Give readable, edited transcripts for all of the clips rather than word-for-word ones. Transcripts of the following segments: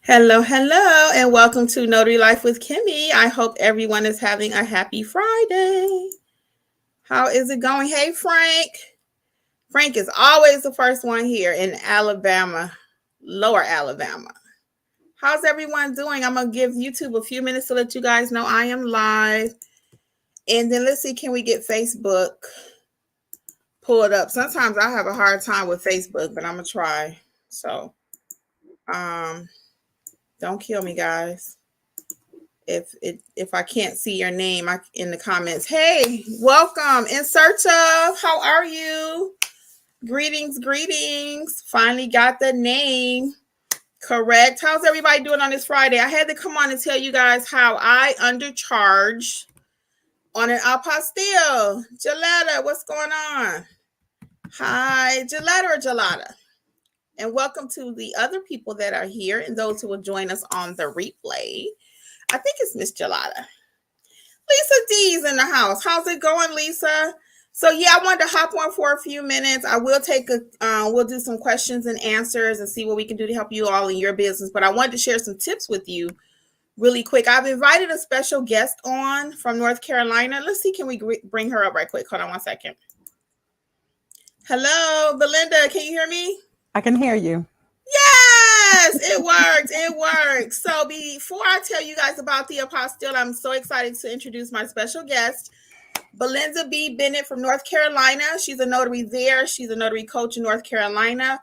Hello, hello, and welcome to Notary Life with Kimmi. I hope everyone is having a happy Friday. How is it going? Hey, Frank. Frank is always the first one here in Alabama, Lower Alabama. How's everyone doing? I'm going to give YouTube a few minutes to let you guys know I am live. And then let's see, can we get Facebook pulled up? Sometimes I have a hard time with Facebook, but I'm going to try. So, don't kill me, guys. If I can't see your name in the comments. Hey, welcome. In search of, how are you? Greetings. Finally got the name correct. How's everybody doing on this Friday? I had to come on and tell you guys how I undercharge on an apostille. Gelada, what's going on? Hi, Gelada or Gelada? And welcome to the other people that are here and those who will join us on the replay. I think it's Miss Gelada. Lisa D's in the house. How's it going, Lisa? So yeah, I wanted to hop on for a few minutes. I will we'll do some questions and answers and see what we can do to help you all in your business. But I wanted to share some tips with you really quick. I've invited a special guest on from North Carolina. Let's see, can we bring her up right quick? Hold on one second. Hello, Belinda, can you hear me? I can hear you. Yes, it worked. It worked. So before I tell you guys about the apostille, I'm so excited to introduce my special guest, Belinda B. Bennett from North Carolina. She's a notary there. She's a notary coach in North Carolina.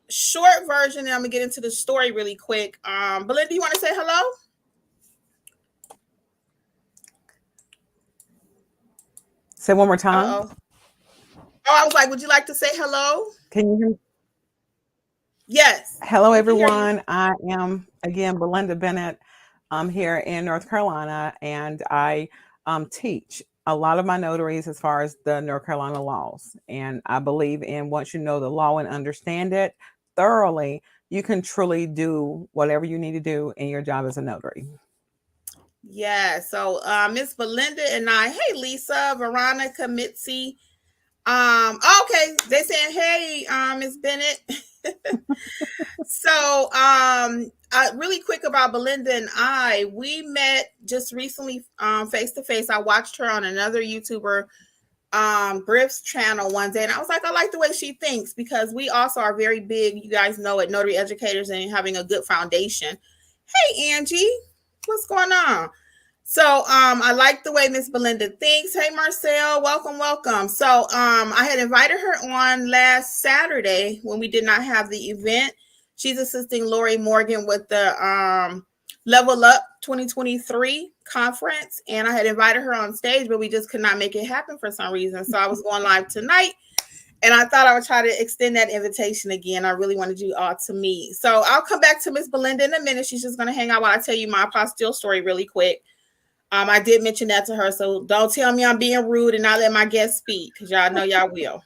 Short version, and I'm going to get into the story really quick. Belinda, you want to say hello? Say one more time. Uh-oh. Oh, I was like, would you like to say hello? Can you hear me? Yes. Hello, everyone. I am, again, Belinda Bennett. I'm here in North Carolina, and I teach a lot of my notaries as far as the North Carolina laws. And I believe in once you know the law and understand it thoroughly, you can truly do whatever you need to do in your job as a notary. Yeah. So Miss Belinda and I, hey, Lisa, Veronica, Mitzi. Okay, they saying, hey, Miss Bennett. So, really quick about Belinda and I, we met just recently, face to face. I watched her on another YouTuber, Griff's channel one day, and I was like, I like the way she thinks because we also are very big, you guys know it, notary educators and having a good foundation. Hey, Angie, what's going on? So I like the way Miss Belinda thinks. Hey, Marcel, welcome. So I had invited her on last Saturday when we did not have the event. She's assisting Lori Morgan with the Level Up 2023 conference. And I had invited her on stage, but we just could not make it happen for some reason. So I was going live tonight. And I thought I would try to extend that invitation again. I really wanted you all to meet. So I'll come back to Miss Belinda in a minute. She's just going to hang out while I tell you my apostille story really quick. I did mention that to her, so don't tell me I'm being rude and not let my guests speak, because y'all know y'all will.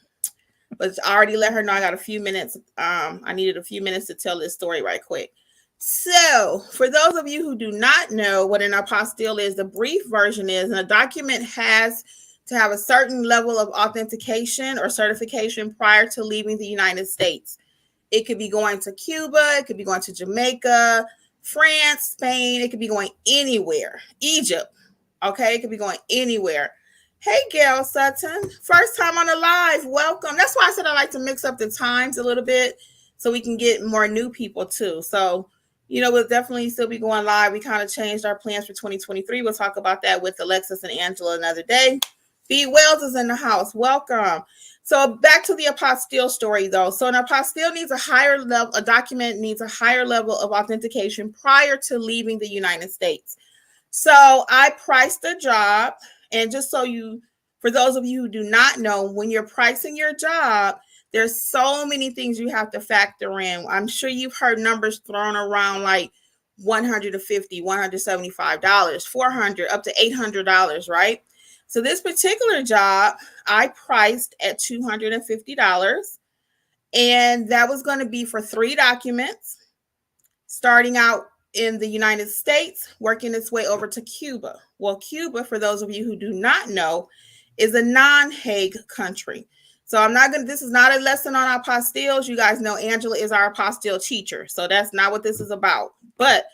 But I already let her know I got a few minutes. I needed a few minutes to tell this story right quick. So, for those of you who do not know what an apostille is, the brief version is, and a document has to have a certain level of authentication or certification prior to leaving the United States. It could be going to Cuba, it could be going to Jamaica, France, Spain, it could be going anywhere. Egypt, okay, it could be going anywhere. Hey, Gail Sutton, first time on the live, welcome. That's why I said I like to mix up the times a little bit so we can get more new people too. So, we'll definitely still be going live. We kind of changed our plans for 2023. We'll talk about that with Alexis and Angela another day. B. Wells is in the house. Welcome. So back to the apostille story, though. So an apostille needs a document needs a higher level of authentication prior to leaving the United States. So I priced the job, and just for those of you who do not know, when you're pricing your job, there's so many things you have to factor in. I'm sure you've heard numbers thrown around like $150, $175, $400, up to $800, right? So this particular job, I priced at $250, and that was going to be for 3 documents, starting out in the United States, working its way over to Cuba. Well, Cuba, for those of you who do not know, is a non-Hague country. So I'm not going to, this is not a lesson on apostilles. You guys know Angela is our apostille teacher. So that's not what this is about. But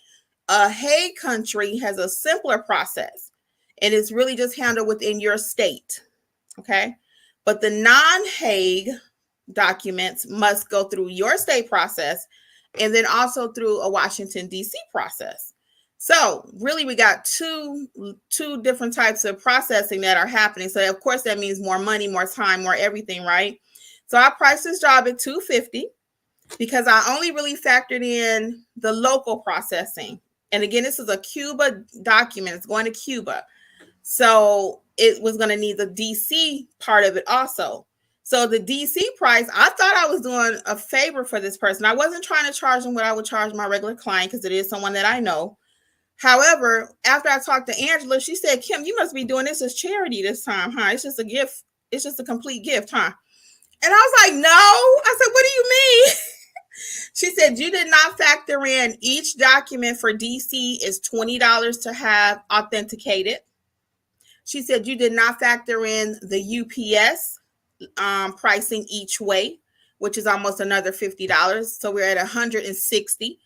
a Hague country has a simpler process. And it's really just handled within your state. Okay. But the non-Hague documents must go through your state process and then also through a Washington, D.C. process. So really, we got two different types of processing that are happening. So of course, that means more money, more time, more everything, right? So I priced this job at $250 because I only really factored in the local processing. And again, this is a Cuba document. It's going to Cuba. So it was going to need the DC part of it also. So the DC price, I thought I was doing a favor for this person. I wasn't trying to charge them what I would charge my regular client because it is someone that I know. However, after I talked to Angela, she said, Kim, you must be doing this as charity this time, huh? It's just a gift. It's just a complete gift, huh? And I was like, no. I said, what do you mean? She said, you did not factor in each document for DC is $20 to have authenticated. She said, you did not factor in the UPS pricing each way, which is almost another $50. So we're at $160.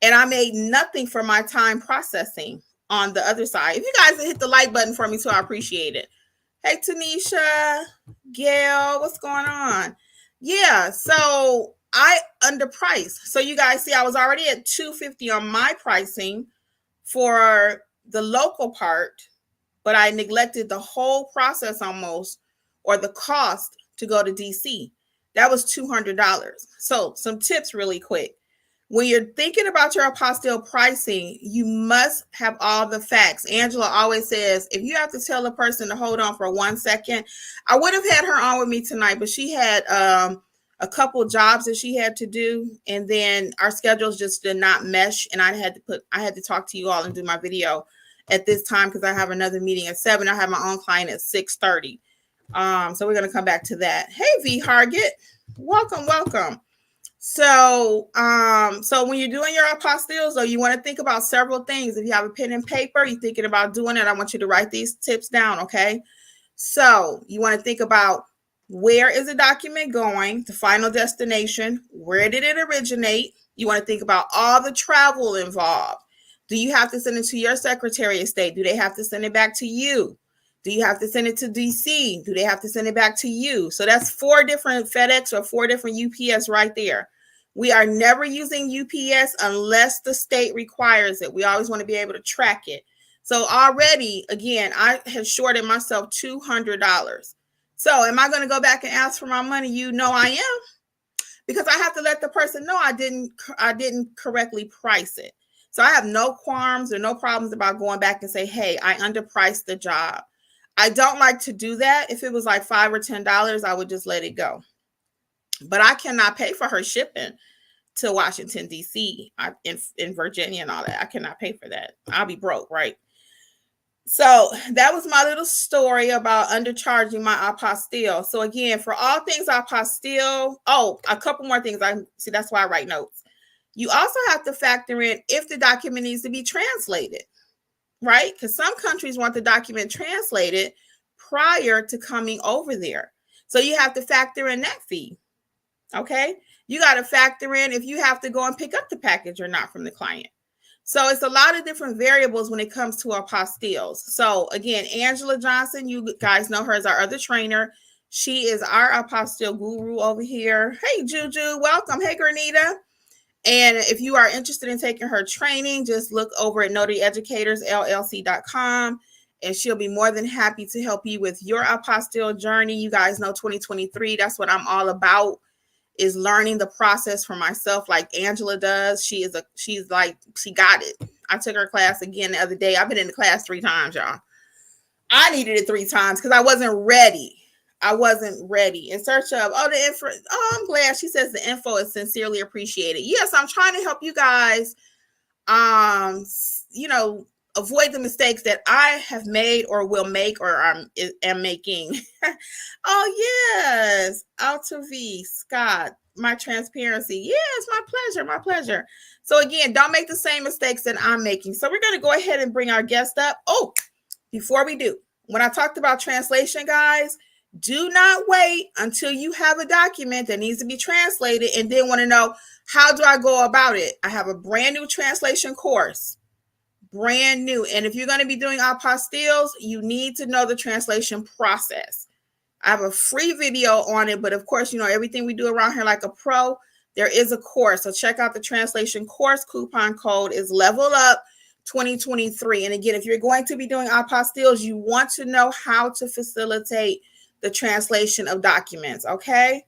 And I made nothing for my time processing on the other side. If you guys hit the like button for me too, I appreciate it. Hey, Tanisha, Gail, what's going on? Yeah, so I underpriced. So you guys see, I was already at $250 on my pricing for the local part, but I neglected the whole process almost, or the cost to go to DC. That was $200. So some tips really quick. When you're thinking about your apostille pricing, you must have all the facts. Angela always says, if you have to tell a person to hold on for 1 second, I would have had her on with me tonight, but she had a couple jobs that she had to do. And then our schedules just did not mesh. And I had to talk to you all and do my video at this time because I have another meeting at 7. I have my own client at 6:30. So we're going to come back to that. Hey, V Hargett, welcome. So when you're doing your apostilles, though, you want to think about several things. If you have a pen and paper, you're thinking about doing it, I want you to write these tips down, okay? So you want to think about, where is the document going, the final destination? Where did it originate? You want to think about all the travel involved. Do you have to send it to your Secretary of State? Do they have to send it back to you? Do you have to send it to DC? Do they have to send it back to you? So that's 4 different FedEx or 4 different UPS right there. We are never using UPS unless the state requires it. We always want to be able to track it. So already, again, I have shorted myself $200. So am I going to go back and ask for my money? You know I am, because I have to let the person know I didn't correctly price it. So I have no qualms or no problems about going back and say, hey, I underpriced the job. I don't like to do that. If it was like $5 or $10, I would just let it go. But I cannot pay for her shipping to Washington, D.C. in Virginia and all that. I cannot pay for that. I'll be broke, right? So that was my little story about undercharging my apostille. So again, for all things apostille, a couple more things. That's why I write notes. You also have to factor in if the document needs to be translated, right? Because some countries want the document translated prior to coming over there. So you have to factor in that fee. Okay. You got to factor in if you have to go and pick up the package or not from the client. So it's a lot of different variables when it comes to apostilles. So again, Angela Johnson, you guys know her as our other trainer. She is our apostille guru over here. Hey, Juju, welcome. Hey, Granita. And if you are interested in taking her training, just look over at notaryeducatorsllc.com, and she'll be more than happy to help you with your apostille journey. You guys know 2023, that's what I'm all about, is learning the process for myself like Angela does. She got it. I took her class again the other day. I've been in the class 3 times, y'all. I needed it 3 times because I wasn't ready. In search of, the info. Oh, I'm glad. She says the info is sincerely appreciated. Yes, I'm trying to help you guys, avoid the mistakes that I have made or will make or am making. Oh, yes. Alta V, Scott, my transparency. Yes, my pleasure. So again, don't make the same mistakes that I'm making. So we're going to go ahead and bring our guest up. Oh, before we do, when I talked about translation, guys, Do not wait until you have a document that needs to be translated and then want to know, how do I go about it? I have a brand new translation course, brand new. And if you're going to be doing apostilles, you need to know the translation process. I have a free video on it, but of course, everything we do around here like a pro, there is a course. So check out the translation course. Coupon code is Level Up 2023. And again, if you're going to be doing apostilles, you want to know how to facilitate the translation of documents. Okay.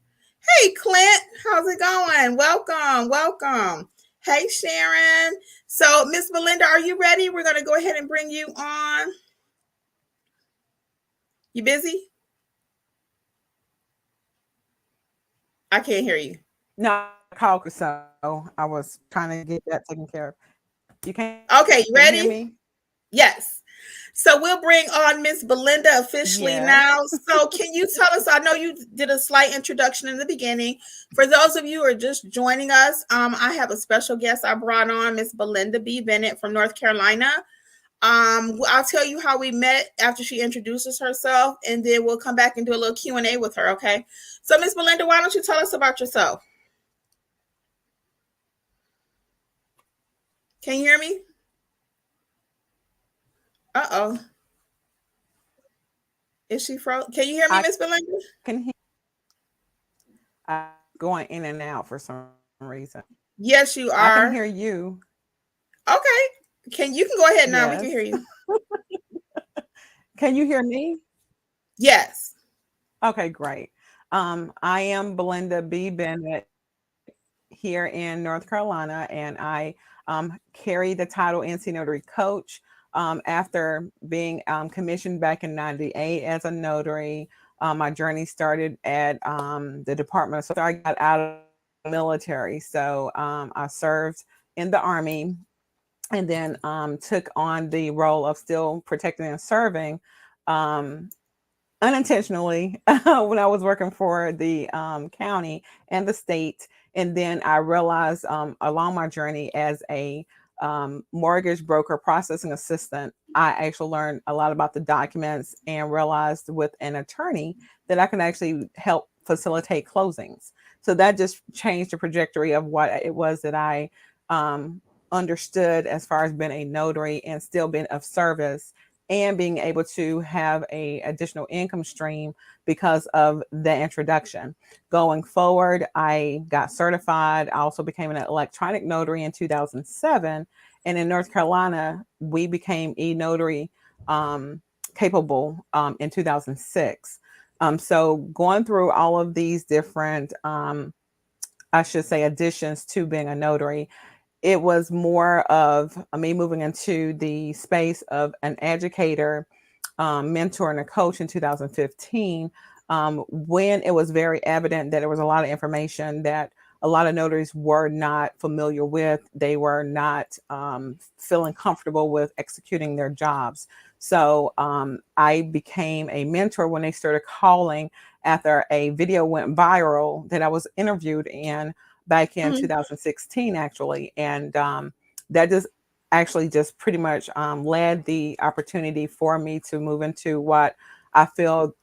Hey, Clint, how's it going? Welcome, welcome. Hey, Sharon. So, Miss Belinda, are you ready? We're going to go ahead and bring you on. You busy? I can't hear you. No, call, so I was trying to get that taken care of. You can't. Okay, you ready? Hear me? Yes. So we'll bring on Miss Belinda officially now. So can you tell us, I know you did a slight introduction in the beginning. For those of you who are just joining us, I have a special guest I brought on, Miss Belinda B. Bennett from North Carolina. I'll tell you how we met after she introduces herself, and then we'll come back and do a little Q&A with her, okay? So Miss Belinda, why don't you tell us about yourself? Can you hear me? Uh-oh. Is she frozen? Can you hear me, Miss Belinda? Can hear. Going in and out for some reason. Yes, you are. I can hear you. Okay. You can go ahead now. Yes. We can hear you. Can you hear me? Yes. Okay, great. I am Belinda B. Bennett here in North Carolina, and I carry the title NC Notary Coach after being commissioned back in '98 as a notary. My journey started at the Department of, so I got out of the military. So I served in the Army, and then took on the role of still protecting and serving unintentionally when I was working for the county and the state. And then I realized along my journey as a mortgage broker processing assistant, I actually learned a lot about the documents and realized with an attorney that I can actually help facilitate closings. So that just changed the trajectory of what it was that I understood as far as being a notary and still being of service and being able to have a additional income stream because of the introduction. Going forward, I got certified. I also became an electronic notary in 2007. And in North Carolina, we became e-notary capable in 2006. So going through all of these different, I should say, additions to being a notary, it was more of me moving into the space of an educator, mentor, and a coach in 2015, when it was very evident that there was a lot of information that a lot of notaries were not familiar with. They were not feeling comfortable with executing their jobs. So I became a mentor when they started calling after a video went viral that I was interviewed in back in 2016, actually. And that just pretty much led the opportunity for me to move into what I feel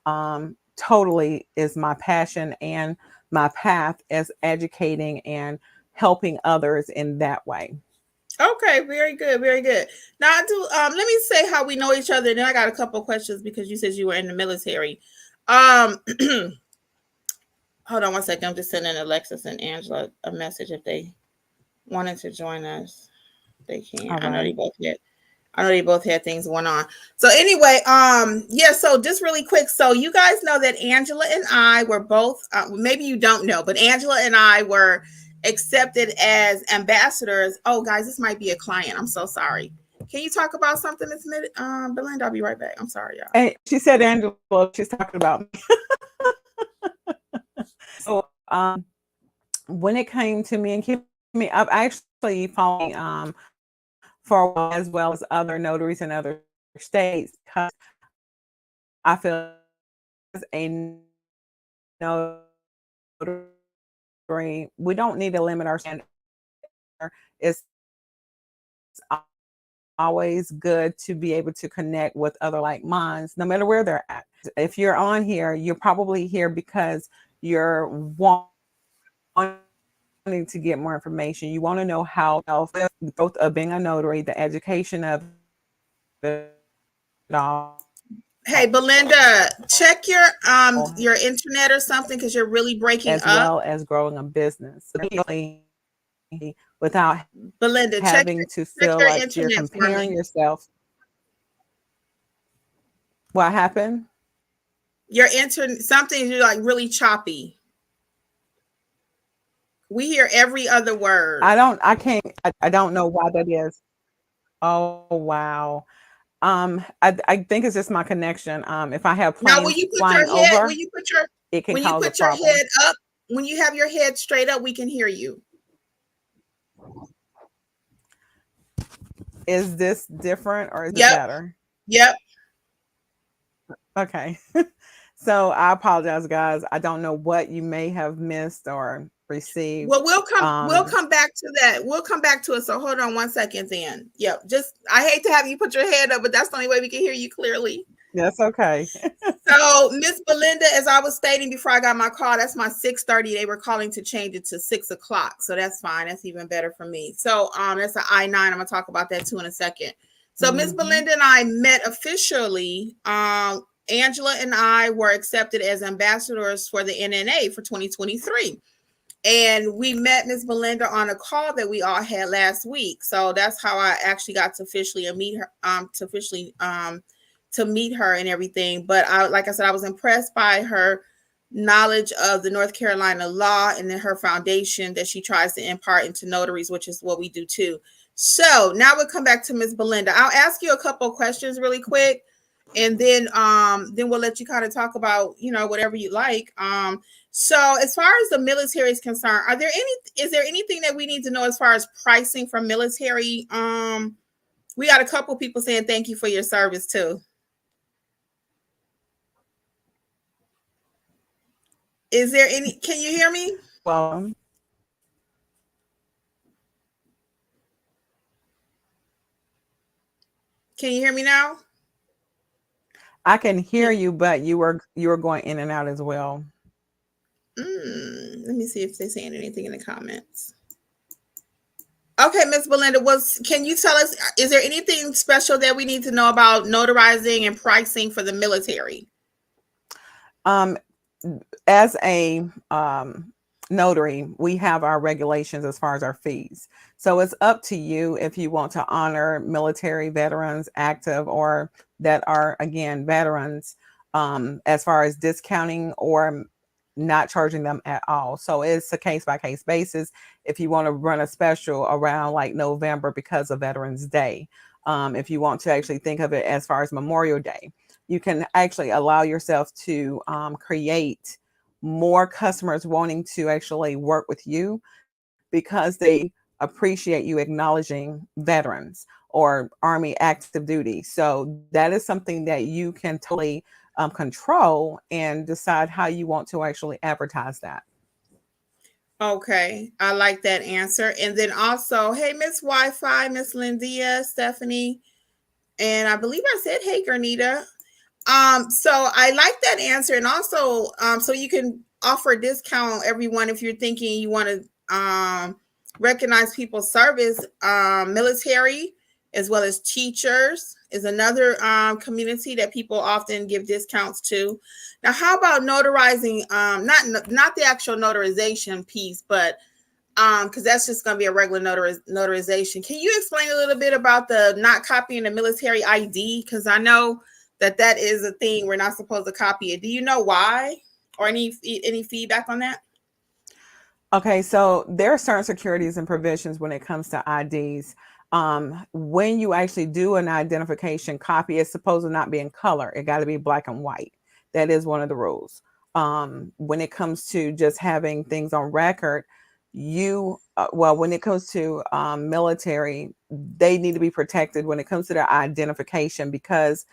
totally is my passion and my path, as educating and helping others in that way. Okay, very good, very good. Now I do let me say how we know each other, and then I got a couple of questions because you said you were in the military. Hold on one second. I'm just sending Alexis and Angela a message if they wanted to join us. They can. Right. I know they both had things going on. So anyway, yeah, so just really quick. So you guys know that Angela and I were both, maybe you don't know, but Angela and I were accepted as ambassadors. Oh, guys, this might be a client. I'm so sorry. Can you talk about something, Miss Belinda? I'll be right back. I'm sorry, y'all. And she said, Angela, she's talking about me. So when it came to me and Kimmi, I've actually followed for a while, as well as other notaries in other states, because I feel as a notary, we don't need to limit our standard. It's always good to be able to connect with other like minds, no matter where they're at. If you're on here, you're probably here because you're wanting to get more information. You want to know how the growth of being a notary, the education of it all, Hey, Belinda, check your internet or something because you're really breaking as up. well as growing a business without Belinda, having to check feel your like you're internet for comparing me. yourself. What happened? Your internet, something you're like really choppy. We hear every other word. I don't know why that is. Oh wow. I think it's just my connection. If I have Now, planes flying over, it can when you cause a put your problem. head up, when you have your head straight up, we can hear you. Is this different or is it Yep, better? yep. Okay. So I apologize, guys. I don't know what you may have missed or received. Well, we'll come back to that. We'll come back to it. So hold on 1 second then. Yep. Just I hate to have you put your head up, but that's the only way we can hear you clearly. That's okay. So Miss Belinda, as I was stating before I got my call, that's my 6:30. They were calling to change it to 6 o'clock. So that's fine. That's even better for me. So that's an I-9. I'm gonna talk about that too in a second. So Miss Belinda and I met officially. Angela and I were accepted as ambassadors for the NNA for 2023. And we met Miss Belinda on a call that we all had last week. So that's how I actually got to officially meet her, to meet her and everything. But like I said, I was impressed by her knowledge of the North Carolina law and then her foundation that she tries to impart into notaries, which is what we do too. So now we'll come back to Miss Belinda. I'll ask you a couple of questions really quick, and then we'll let you kind of talk about whatever you like. So as far as the military is concerned, is there anything that we need to know as far as pricing for military? We got a couple people saying thank you for your service too. Is there any? Can you hear me? Well, Can you hear me now? I can hear you, but you were going in and out as well. Let me see if they're saying anything in the comments. Okay, Miss Belinda, can you tell us, is there anything special that we need to know about notarizing and pricing for the military? As a notary, we have our regulations as far as our fees. So it's up to you if you want to honor military veterans, active or that are, again, veterans, as far as discounting or not charging them at all. So it's a case-by-case basis. If you want to run a special around like November because of Veterans Day, if you want to actually think of it as far as Memorial Day, you can actually allow yourself to create more customers wanting to actually work with you because they appreciate you acknowledging veterans or Army active duty. So that is something that you can totally control and decide how you want to actually advertise that. Okay, I like that answer. And then also, hey, Miss Wi-Fi, Miss Lindia, Stephanie, and I believe I said, hey, Gernita. So I like that answer. And also, so you can offer a discount, everyone, if you're thinking you want to recognize people's service. Military as well as teachers is another community that people often give discounts to. Now, how about notarizing? Not the actual notarization piece, but because that's just going to be a regular notarization. Can you explain a little bit about the not copying the military ID? Because I know that is a thing. We're not supposed to copy it. Do you know why, or any feedback on that? Okay, so there are certain securities and provisions when it comes to IDs. When you actually do an identification copy, it's supposed to not be in color. It got to be black and white. That is one of the rules. When it comes to just having things on record, when it comes to military, they need to be protected when it comes to their identification, because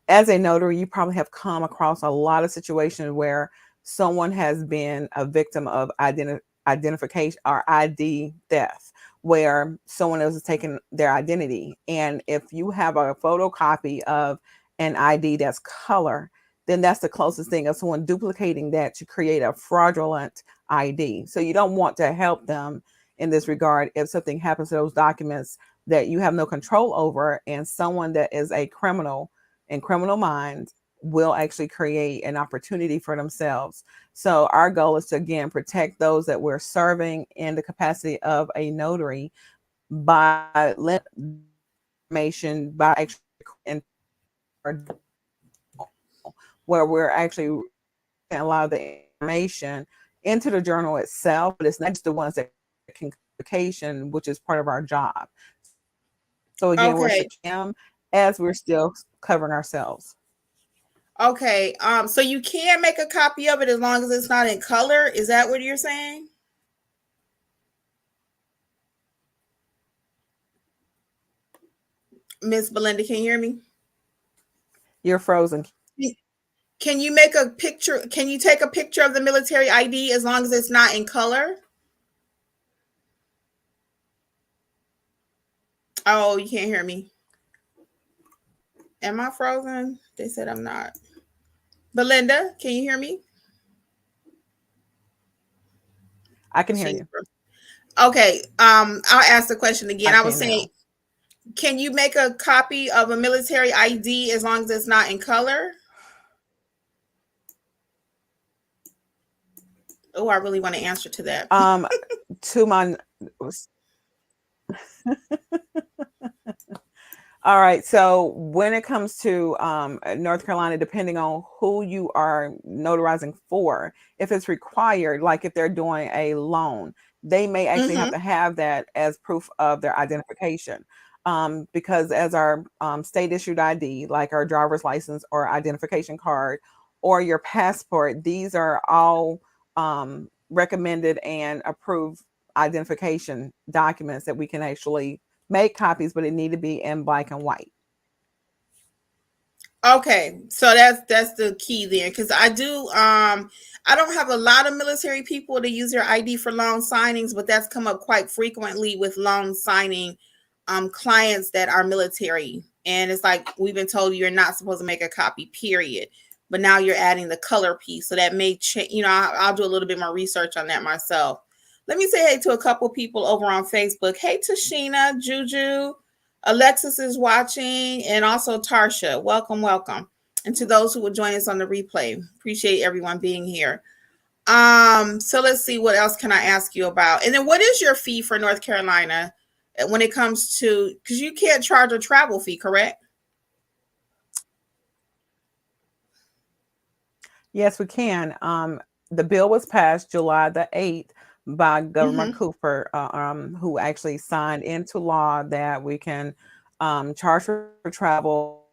as a notary, you probably have come across a lot of situations where someone has been a victim of identification or ID theft, where someone else is taking their identity. And if you have a photocopy of an ID that's color, then that's the closest thing of someone duplicating that to create a fraudulent ID. So you don't want to help them in this regard if something happens to those documents that you have no control over, and someone that is a criminal in criminal minds will actually create an opportunity for themselves. So our goal is to, again, protect those that we're serving in the capacity of a notary by information, by actually where we're actually a lot of the information into the journal itself, but it's not just the ones that can communication, which is part of our job. So again, we're Okay. secure as we're still covering ourselves. Okay. So you can make a copy of it as long as it's not in color. Is that what you're saying? Miss Belinda, can you hear me? You're frozen. Can you make a picture? Can you take a picture of the military ID as long as it's not in color? Oh, you can't hear me. Am I frozen? They said I'm not. Belinda, can you hear me? I can hear you. Okay. I'll ask the question again. I I was can saying, now. can you make a copy of a military ID as long as it's not in color? Oh, I really want to answer to that. To my All right. So when it comes to North Carolina, depending on who you are notarizing for, if it's required, like if they're doing a loan, they may actually have Mm-hmm. to have that as proof of their identification. Because as our state issued ID, like our driver's license or identification card or your passport, these are all recommended and approved identification documents that we can actually make copies, but it need to be in black and white. Okay, so that's the key then, because I don't have a lot of military people to use their ID for loan signings, but that's come up quite frequently with loan signing clients that are military, and it's like we've been told you're not supposed to make a copy, period. But now you're adding the color piece, so that may change. I'll do a little bit more research on that myself. Let me say hey to a couple people over on Facebook. Hey, Tashina, Juju. Alexis is watching, and also Tarsha. Welcome, welcome. And to those who will join us on the replay, appreciate everyone being here. So let's see, what else can I ask you about? And then what is your fee for North Carolina when it comes to, because you can't charge a travel fee, correct? Yes, we can. The bill was passed July the 8th by Governor Mm-hmm. Cooper, who actually signed into law that we can charge for travel,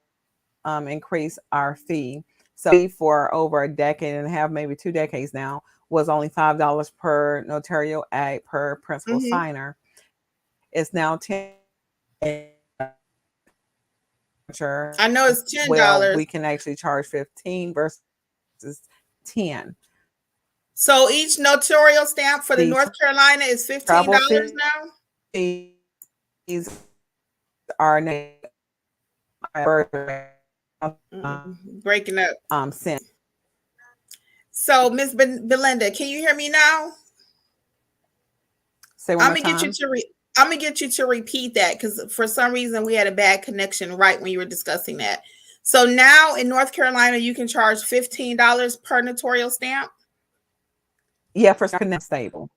increase our fee. So for over a decade and a half, maybe 2 decades now, was only $5 per notarial act per principal Mm-hmm. signer. It's now 10. I know it's Well, $10. we can actually charge 15 versus 10. So each notarial stamp for the The North Carolina is travel $15 now. fees are Breaking up. sent. So Miss Belinda, can you hear me now? Say one I'm more gonna get you time. to I'm gonna get you to repeat that because for some reason we had a bad connection right when you were discussing that. So now in North Carolina, you can charge $15 per notarial stamp. Yeah, for connect stable.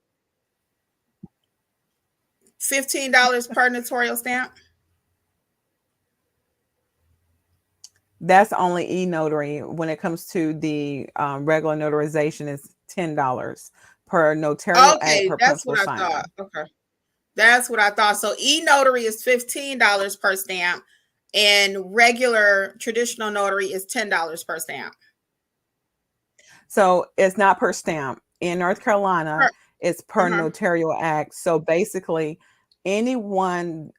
$15 per notarial stamp. That's only e-notary. When it comes to the regular notarization, it's $10 per notarial act Okay, per that's what principal I thought. signer. Okay, that's what I thought. So e-notary is $15 per stamp, and regular traditional notary is $10 per stamp. So it's not per stamp. In North Carolina, Per, it's per uh-huh. notarial act. So basically, anytime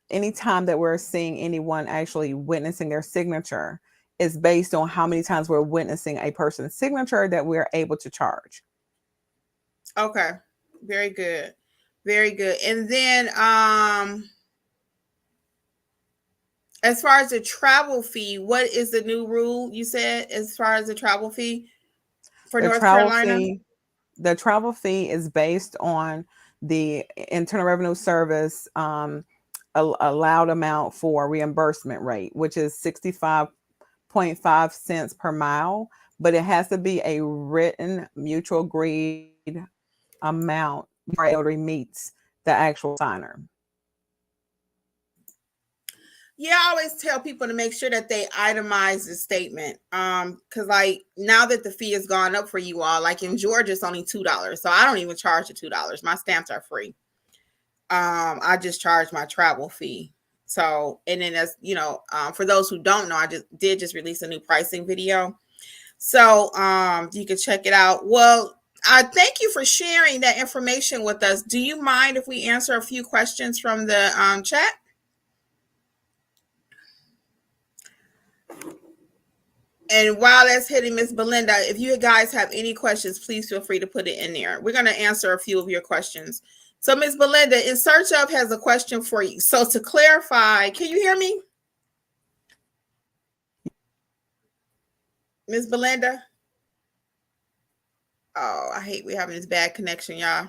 that we're seeing anyone actually witnessing their signature is based on how many times we're witnessing a person's signature that we're able to charge. Okay, very good. Very good. And then as far as the travel fee, what is the new rule you said as far as the travel fee for The North travel Carolina? fee, the travel fee is based on the Internal Revenue Service allowed amount for reimbursement rate, which is 65.5 cents per mile, but it has to be a written mutual agreed amount before a notary meets the actual signer. Yeah, I always tell people to make sure that they itemize the statement. Because like now that the fee has gone up for you all, like in Georgia, it's only $2. So I don't even charge the $2. My stamps are free. I just charge my travel fee. So, and then as you know, for those who don't know, I just release a new pricing video. So you can check it out. Well, I thank you for sharing that information with us. Do you mind if we answer a few questions from the chat? And while that's hitting, Miss Belinda, if you guys have any questions, please feel free to put it in there. We're going to answer a few of your questions. So, Miss Belinda, In Search Of has a question for you. So, to clarify, can you hear me? Miss Belinda? Oh, I hate we having this bad connection, y'all.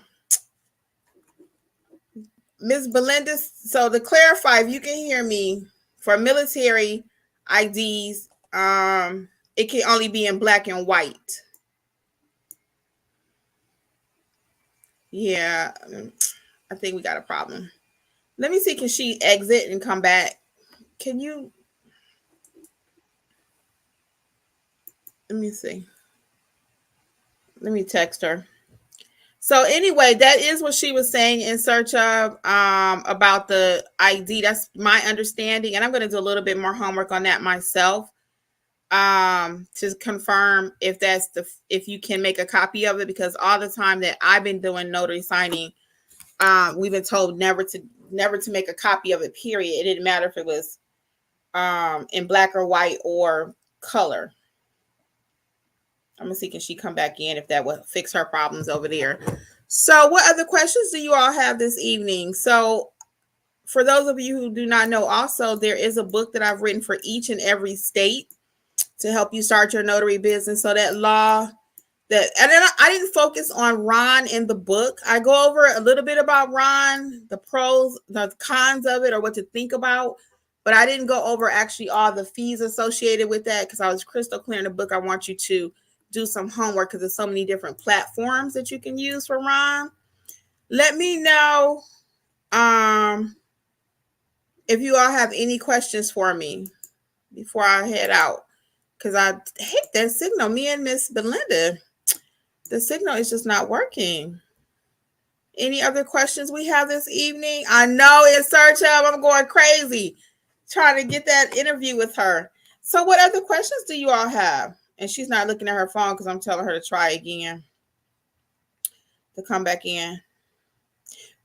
Miss Belinda, so to clarify, if you can hear me, for military IDs, it can only be in black and white. Yeah, I think we got a problem. Let me see, can she exit and come back? Can you? Let me see. Let me text her. So anyway, that is what she was saying In Search Of about the ID. That's my understanding, and I'm going to do a little bit more homework on that myself to confirm if you can make a copy of it, because all the time that I've been doing notary signing, we've been told never to make a copy of it, period. It didn't matter if it was in black or white or color. I'm gonna see, can she come back in, if that will fix her problems over there. So what other questions do you all have this evening? So for those of you who do not know, also there is a book that I've written for each and every state to help you start your notary business. So that law that, and then I didn't focus on Ron in the book. I go over a little bit about Ron, the pros, the cons of it, or what to think about, but I didn't go over actually all the fees associated with that, because I was crystal clear in the book. I want you to do some homework, because there's so many different platforms that you can use for Ron. Let me know if you all have any questions for me before I head out, because I hate that signal. Me and Miss Belinda, the signal is just not working. Any other questions we have this evening? I know In Search Of, I'm going crazy trying to get that interview with her. So what other questions do you all have? And she's not looking at her phone because I'm telling her to try again to come back in.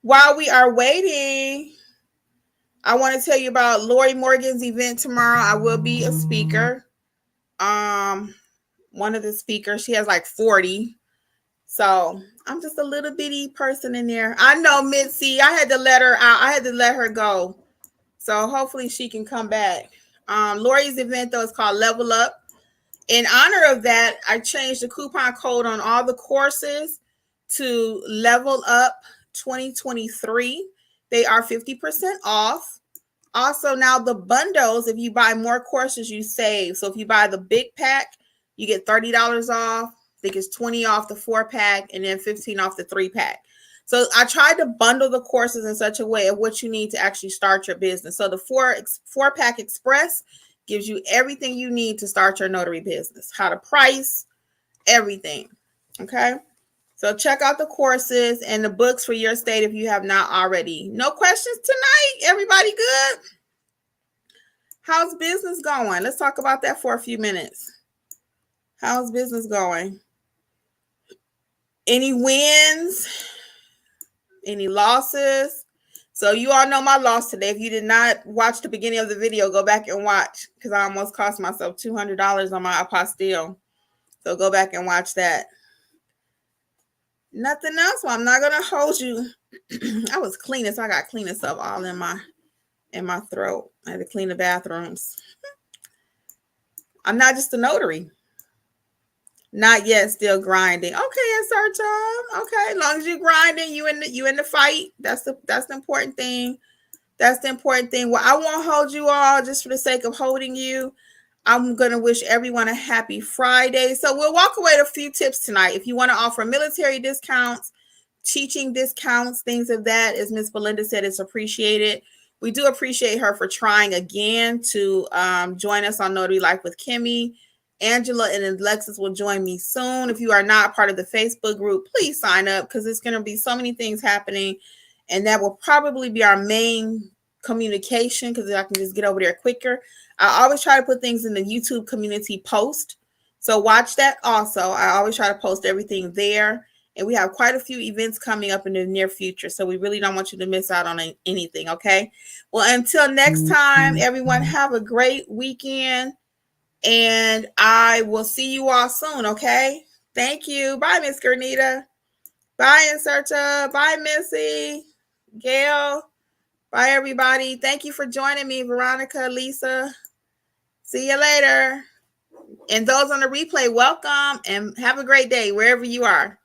While we are waiting, I want to tell you about Lori Morgan's event tomorrow. I will be a speaker. One of the speakers, she has like 40. So I'm just a little bitty person in there. I know, Mitzi. I had to let her out. I had to let her go. So hopefully she can come back. Lori's event, though, is called Level Up. In honor of that, I changed the coupon code on all the courses to Level Up 2023. They are 50% off. Also, now the bundles, if you buy more courses, you save. So if you buy the big pack, you get $30 off. I think it's 20 off the 4-pack and then 15 off the 3-pack. So I tried to bundle the courses in such a way of what you need to actually start your business. So the 4-pack Express gives you everything you need to start your notary business, how to price, everything. Okay. So check out the courses and the books for your state if you have not already. No questions tonight? Everybody good? How's business going? Let's talk about that for a few minutes. How's business going? Any wins? Any losses? So you all know my loss today. If you did not watch the beginning of the video, go back and watch, because I almost cost myself $200 on my apostille. So go back and watch that. Nothing else. Well, I'm not gonna hold you. I was cleaning, so I got cleaning stuff all in my throat. I had to clean the bathrooms. I'm not just a notary. Not yet, still grinding. Okay, it's our job. Okay, as long as you grinding, you in the fight. That's the important thing. That's the important thing. Well, I won't hold you all just for the sake of holding you. I'm going to wish everyone a happy Friday. So we'll walk away with a few tips tonight. If you want to offer military discounts, teaching discounts, things of that, as Miss Belinda said, it's appreciated. We do appreciate her for trying again to join us on Notary Life with Kimmi. Angela and Alexis will join me soon. If you are not part of the Facebook group, please sign up because it's going to be so many things happening. And that will probably be our main communication because I can just get over there quicker. I always try to put things in the YouTube community post. So watch that also. I always try to post everything there. And we have quite a few events coming up in the near future. So we really don't want you to miss out on anything, okay? Well, until next time, everyone, have a great weekend. And I will see you all soon, okay? Thank you. Bye, Miss Gernita. Bye, Inserta. Bye, Missy. Gail. Bye, everybody. Thank you for joining me, Veronica, Lisa. See you later. And those on the replay, welcome and have a great day wherever you are.